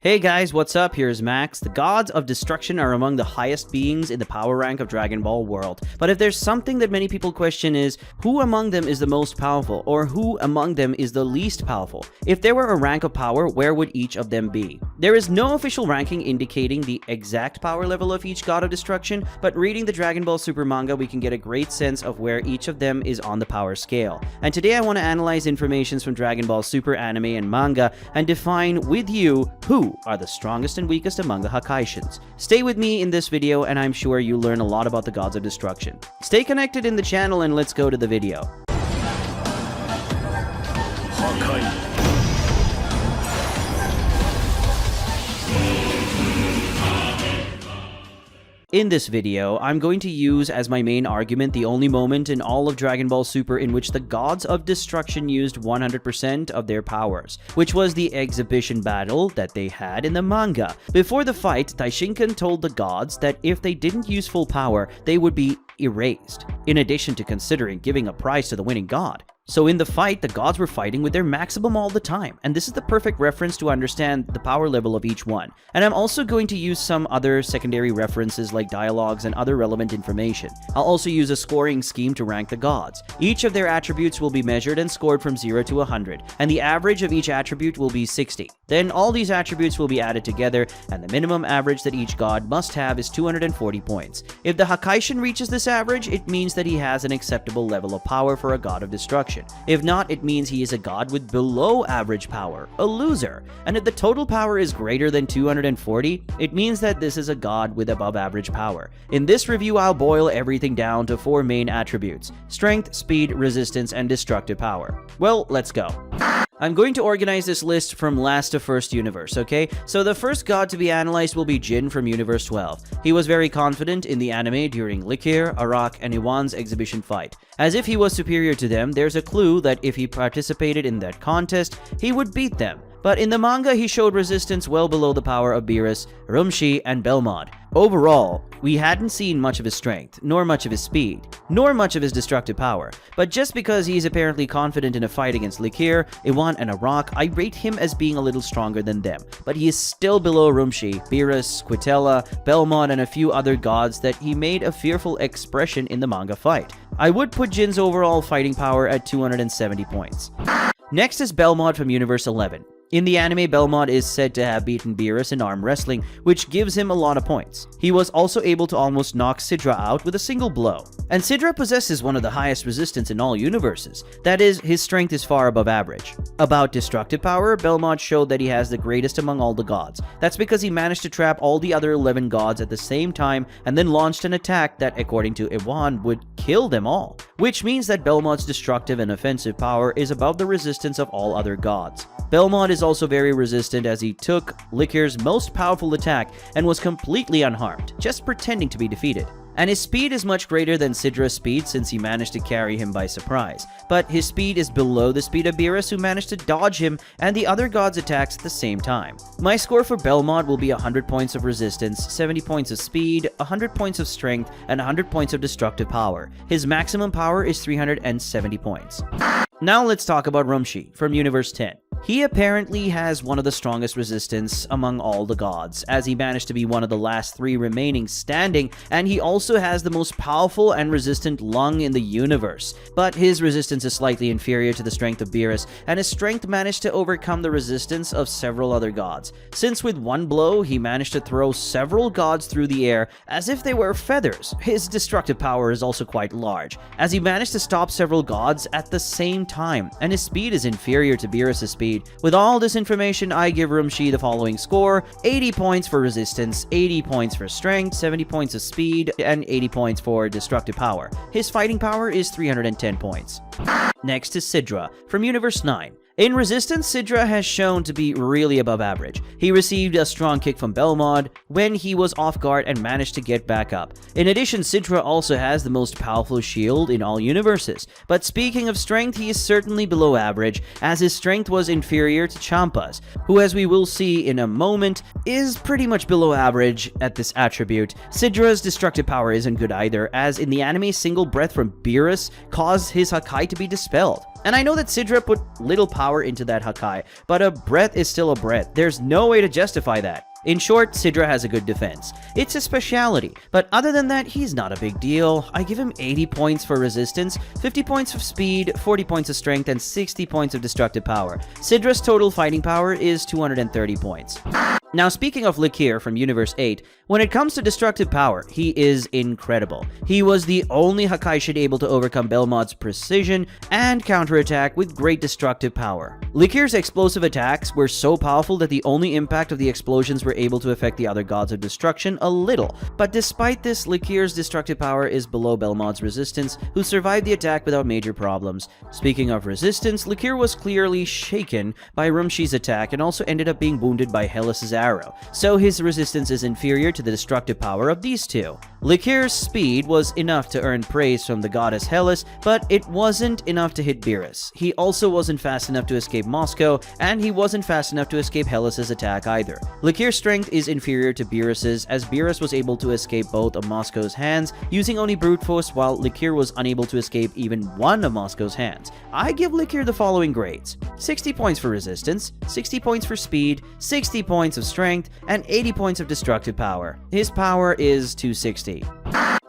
Hey guys, what's up? Here's Max. The gods of destruction are among the highest beings in the power rank of Dragon Ball world. But if there's something that many people question is, who among them is the most powerful, or who among them is the least powerful? If there were a rank of power, where would each of them be? There is no official ranking indicating the exact power level of each god of destruction, but reading the Dragon Ball Super manga, we can get a great sense of where each of them is on the power scale. And today I want to analyze information from Dragon Ball Super anime and manga, and define with you who are the strongest and weakest among the Hakaishans. Stay with me in this video and I'm sure you'll learn a lot about the gods of destruction. Stay connected in the channel and let's go to the video. Hakai. In this video, I'm going to use as my main argument the only moment in all of Dragon Ball Super in which the gods of destruction used 100% of their powers, which was the exhibition battle that they had in the manga. Before the fight, Taishinkan told the gods that if they didn't use full power, they would be erased, in addition to considering giving a prize to the winning god. So in the fight, the gods were fighting with their maximum all the time, and this is the perfect reference to understand the power level of each one. And I'm also going to use some other secondary references like dialogues and other relevant information. I'll also use a scoring scheme to rank the gods. Each of their attributes will be measured and scored from 0 to 100, and the average of each attribute will be 60. Then all these attributes will be added together, and the minimum average that each god must have is 240 points. If the Hakaishan reaches this average, it means that he has an acceptable level of power for a god of destruction. If not, it means he is a god with below average power, a loser. And if the total power is greater than 240, it means that this is a god with above average power. In this review, I'll boil everything down to 4 main attributes: strength, speed, resistance, and destructive power. Well, let's go. I'm going to organize this list from last to first universe, okay? So the first god to be analyzed will be Jin from Universe 12. He was very confident in the anime during Lakir, Arak, and Iwan's exhibition fight. As if he was superior to them, there's a clue that if he participated in that contest, he would beat them. But in the manga, he showed resistance well below the power of Beerus, Romshi, and Belmont. Overall, we hadn't seen much of his strength, nor much of his speed, nor much of his destructive power. But just because he's apparently confident in a fight against Lakir, Iwan, and Arak, I rate him as being a little stronger than them. But he is still below Romshi, Beerus, Kwaitello, Belmont, and a few other gods that he made a fearful expression in the manga fight. I would put Jin's overall fighting power at 270 points. Next is Belmont from Universe 11. In the anime, Belmont is said to have beaten Beerus in arm wrestling, which gives him a lot of points. He was also able to almost knock Sidra out with a single blow. And Sidra possesses one of the highest resistance in all universes. That is, his strength is far above average. About destructive power, Belmont showed that he has the greatest among all the gods. That's because he managed to trap all the other 11 gods at the same time and then launched an attack that, according to Iwan, would kill them all. Which means that Belmont's destructive and offensive power is above the resistance of all other gods. Belmont is also very resistant as he took Lakir's most powerful attack and was completely unharmed, just pretending to be defeated. And his speed is much greater than Sidra's speed since he managed to carry him by surprise. But his speed is below the speed of Beerus, who managed to dodge him and the other gods' attacks at the same time. My score for Belmont will be 100 points of resistance, 70 points of speed, 100 points of strength, and 100 points of destructive power. His maximum power is 370 points. Now let's talk about Romshi from Universe 10. He apparently has one of the strongest resistance among all the gods, as he managed to be one of the last 3 remaining standing, and he also has the most powerful and resistant lung in the universe. But his resistance is slightly inferior to the strength of Beerus, and his strength managed to overcome the resistance of several other gods, since with one blow he managed to throw several gods through the air as if they were feathers. His destructive power is also quite large, as he managed to stop several gods at the same time, and his speed is inferior to Beerus' speed. With all this information, I give Romshi the following score: 80 points for resistance, 80 points for strength, 70 points of speed, and 80 points for destructive power. His fighting power is 310 points. Next is Sidra from Universe 9. In Resistance, Sidra has shown to be really above average. He received a strong kick from Belmont when he was off guard and managed to get back up. In addition, Sidra also has the most powerful shield in all universes. But speaking of strength, he is certainly below average, as his strength was inferior to Champa's, who, as we will see in a moment, is pretty much below average at this attribute. Sidra's destructive power isn't good either, as in the anime, single breath from Beerus caused his Hakai to be dispelled. And I know that Sidra put little power into that Hakai, but a breath is still a breath. There's no way to justify that. In short, Sidra has a good defense. It's a speciality, but other than that, he's not a big deal. I give him 80 points for resistance, 50 points of speed, 40 points of strength, and 60 points of destructive power. Sidra's total fighting power is 230 points. Now, speaking of Lakir from Universe 8, when it comes to destructive power, he is incredible. He was the only Hakai able to overcome Belmont's precision and counterattack with great destructive power. Lakir's explosive attacks were so powerful that the only impact of the explosions were able to affect the other gods of destruction a little. But despite this, Lakir's destructive power is below Belmont's resistance, who survived the attack without major problems. Speaking of resistance, Lakir was clearly shaken by Romshi's attack and also ended up being wounded by Hellas's arrow, so his resistance is inferior to the destructive power of these two. Lakir's speed was enough to earn praise from the goddess Hellas, but it wasn't enough to hit Beerus. He also wasn't fast enough to escape Moscow, and he wasn't fast enough to escape Hellas's attack either. Lakir's strength is inferior to Beerus's, as Beerus was able to escape both of Moscow's hands using only brute force, while Lakir was unable to escape even one of Moscow's hands. I give Lakir the following grades: 60 points for resistance, 60 points for speed, 60 points of strength, and 80 points of destructive power. His power is 260.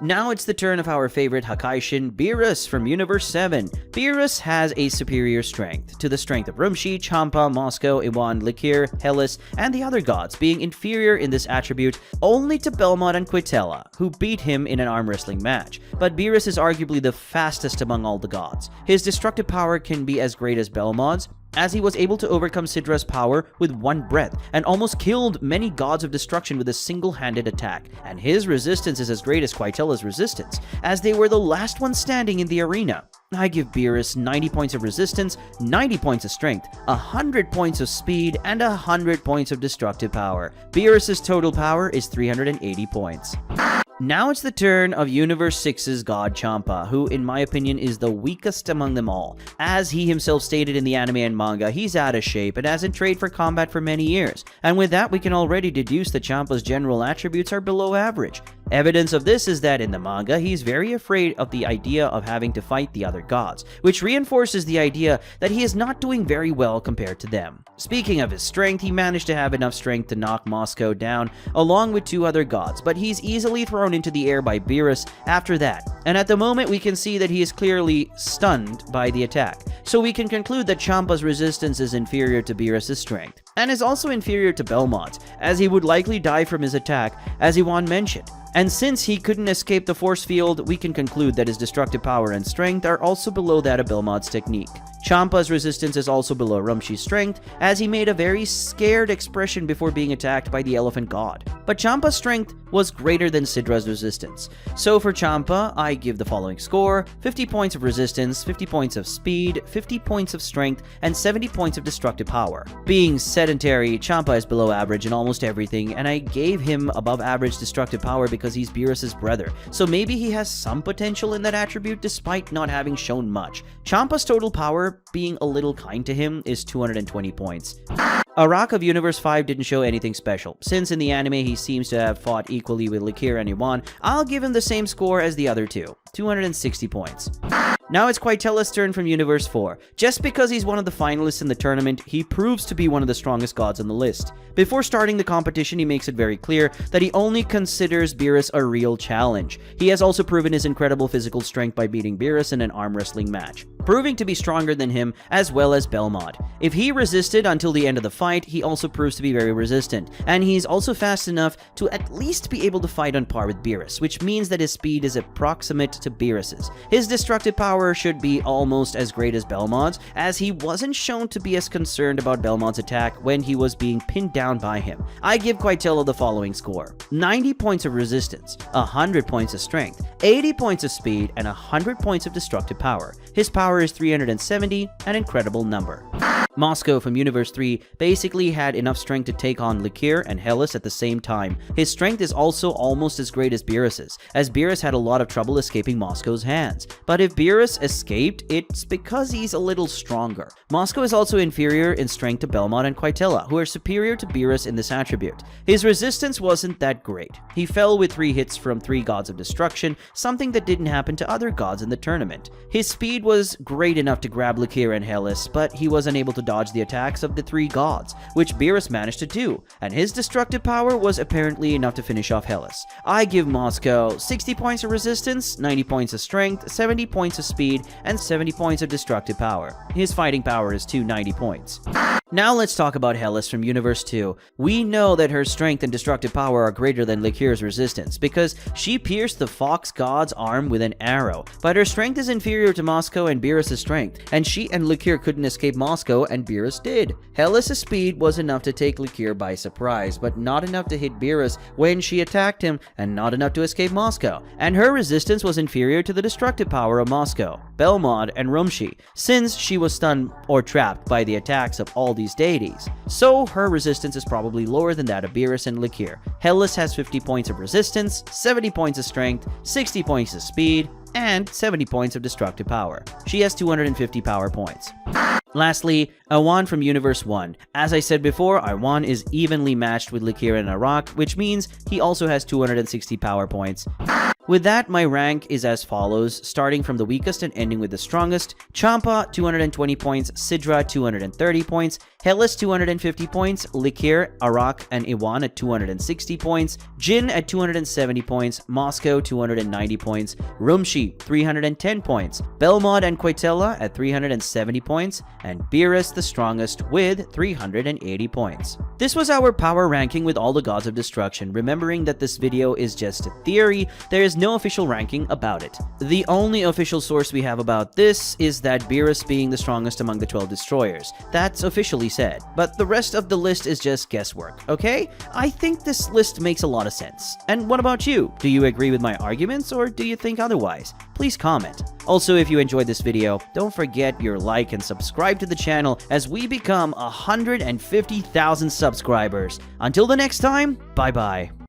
Now it's the turn of our favorite Hakai Shin, Beerus from Universe 7. Beerus has a superior strength to the strength of Romshi, Champa, Moscow, Iwan, Lakir, Hellas, and the other gods, being inferior in this attribute only to Belmont and Kwaitello, who beat him in an arm wrestling match. But Beerus is arguably the fastest among all the gods. His destructive power can be as great as Belmont's, as he was able to overcome Sidra's power with one breath and almost killed many gods of destruction with a single-handed attack. And his resistance is as great as Kwaitello's resistance, as they were the last ones standing in the arena. I give Beerus 90 points of resistance, 90 points of strength, 100 points of speed, and 100 points of destructive power. Beerus's total power is 380 points. Now it's the turn of Universe 6's god Champa, who in my opinion is the weakest among them all. As he himself stated in the anime and manga, he's out of shape and hasn't trained for combat for many years. And with that, we can already deduce that Champa's general attributes are below average. Evidence of this is that in the manga, he's very afraid of the idea of having to fight the other gods, which reinforces the idea that he is not doing very well compared to them. Speaking of his strength, he managed to have enough strength to knock Moscow down along with two other gods, but he's easily thrown into the air by Beerus after that. And at the moment, we can see that he is clearly stunned by the attack. So we can conclude that Champa's resistance is inferior to Beerus' strength, and is also inferior to Belmont, as he would likely die from his attack, as Iwan mentioned. And since he couldn't escape the force field, we can conclude that his destructive power and strength are also below that of Belmont's technique. Champa's resistance is also below Romshi's strength, as he made a very scared expression before being attacked by the elephant god. But Champa's strength was greater than Sidra's resistance. So for Champa, I give the following score: 50 points of resistance, 50 points of speed, 50 points of strength, and 70 points of destructive power. Being sedentary, Champa is below average in almost everything, and I gave him above average destructive power because he's Beerus' brother, so maybe he has some potential in that attribute despite not having shown much. Champa's total power, being a little kind to him, is 220 points. Arak of Universe 5 didn't show anything special. Since in the anime he seems to have fought equally with Lakir and Iwan, I'll give him the same score as the other two, 260 points. Now it's Kwaitello's turn from Universe 4. Just because he's one of the finalists in the tournament, he proves to be one of the strongest gods on the list. Before starting the competition, he makes it very clear that he only considers Beerus a real challenge. He has also proven his incredible physical strength by beating Beerus in an arm wrestling match, proving to be stronger than him as well as Belmont. If he resisted until the end of the fight, he also proves to be very resistant, and he's also fast enough to at least be able to fight on par with Beerus, which means that his speed is approximate to Beerus's. His destructive power should be almost as great as Belmont's, as he wasn't shown to be as concerned about Belmont's attack when he was being pinned down by him. I give Kwaitello the following score: 90 points of resistance, 100 points of strength, 80 points of speed, and 100 points of destructive power. His power is 370, an incredible number. Moscow from Universe 3 basically had enough strength to take on Lakir and Hellas at the same time. His strength is also almost as great as Beerus's, as Beerus had a lot of trouble escaping Moscow's hands. But if Beerus escaped, it's because he's a little stronger. Moscow is also inferior in strength to Belmont and Kwaitello, who are superior to Beerus in this attribute. His resistance wasn't that great. He fell with 3 hits from 3 gods of destruction, something that didn't happen to other gods in the tournament. His speed was great enough to grab Lakir and Hellas, but he was unable to dodge the attacks of the 3 gods, which Beerus managed to do, and his destructive power was apparently enough to finish off Hellas. I give Moscow 60 points of resistance, 90 points of strength, 70 points of speed, and 70 points of destructive power. His fighting power is 290 points. Now let's talk about Hellas from Universe 2. We know that her strength and destructive power are greater than Lakir's resistance because she pierced the fox god's arm with an arrow, but her strength is inferior to Moscow and Beerus' strength, and she and Lakir couldn't escape Moscow and Beerus did. Hellas' speed was enough to take Lakir by surprise, but not enough to hit Beerus when she attacked him, and not enough to escape Moscow, and her resistance was inferior to the destructive power of Moscow, Belmont, and Romshi, since she was stunned or trapped by the attacks of all these deities. So her resistance is probably lower than that of Beerus and Lakir. Hellas has 50 points of resistance, 70 points of strength, 60 points of speed, and 70 points of destructive power. She has 250 power points. Lastly, Awan from Universe 1. As I said before, Awan is evenly matched with Lakir and Arak, which means he also has 260 power points. With that, my rank is as follows, starting from the weakest and ending with the strongest. Champa, 220 points, Sidra, 230 points, Hellas, 250 points, Lakir, Arak, and Awan at 260 points, Jin at 270 points, Moscow, 290 points, Romshi, 310 points, Belmont and Kwaitello at 370 points, and Beerus the strongest with 380 points. This was our power ranking with all the gods of destruction. Remembering that this video is just a theory, there is no official ranking about it. The only official source we have about this is that Beerus being the strongest among the 12 destroyers. That's officially said, but the rest of the list is just guesswork, okay? I think this list makes a lot of sense. And what about you? Do you agree with my arguments or do you think otherwise? Please comment. Also, if you enjoyed this video, don't forget your like and subscribe to the channel as we become 150,000 subscribers. Until the next time, bye-bye.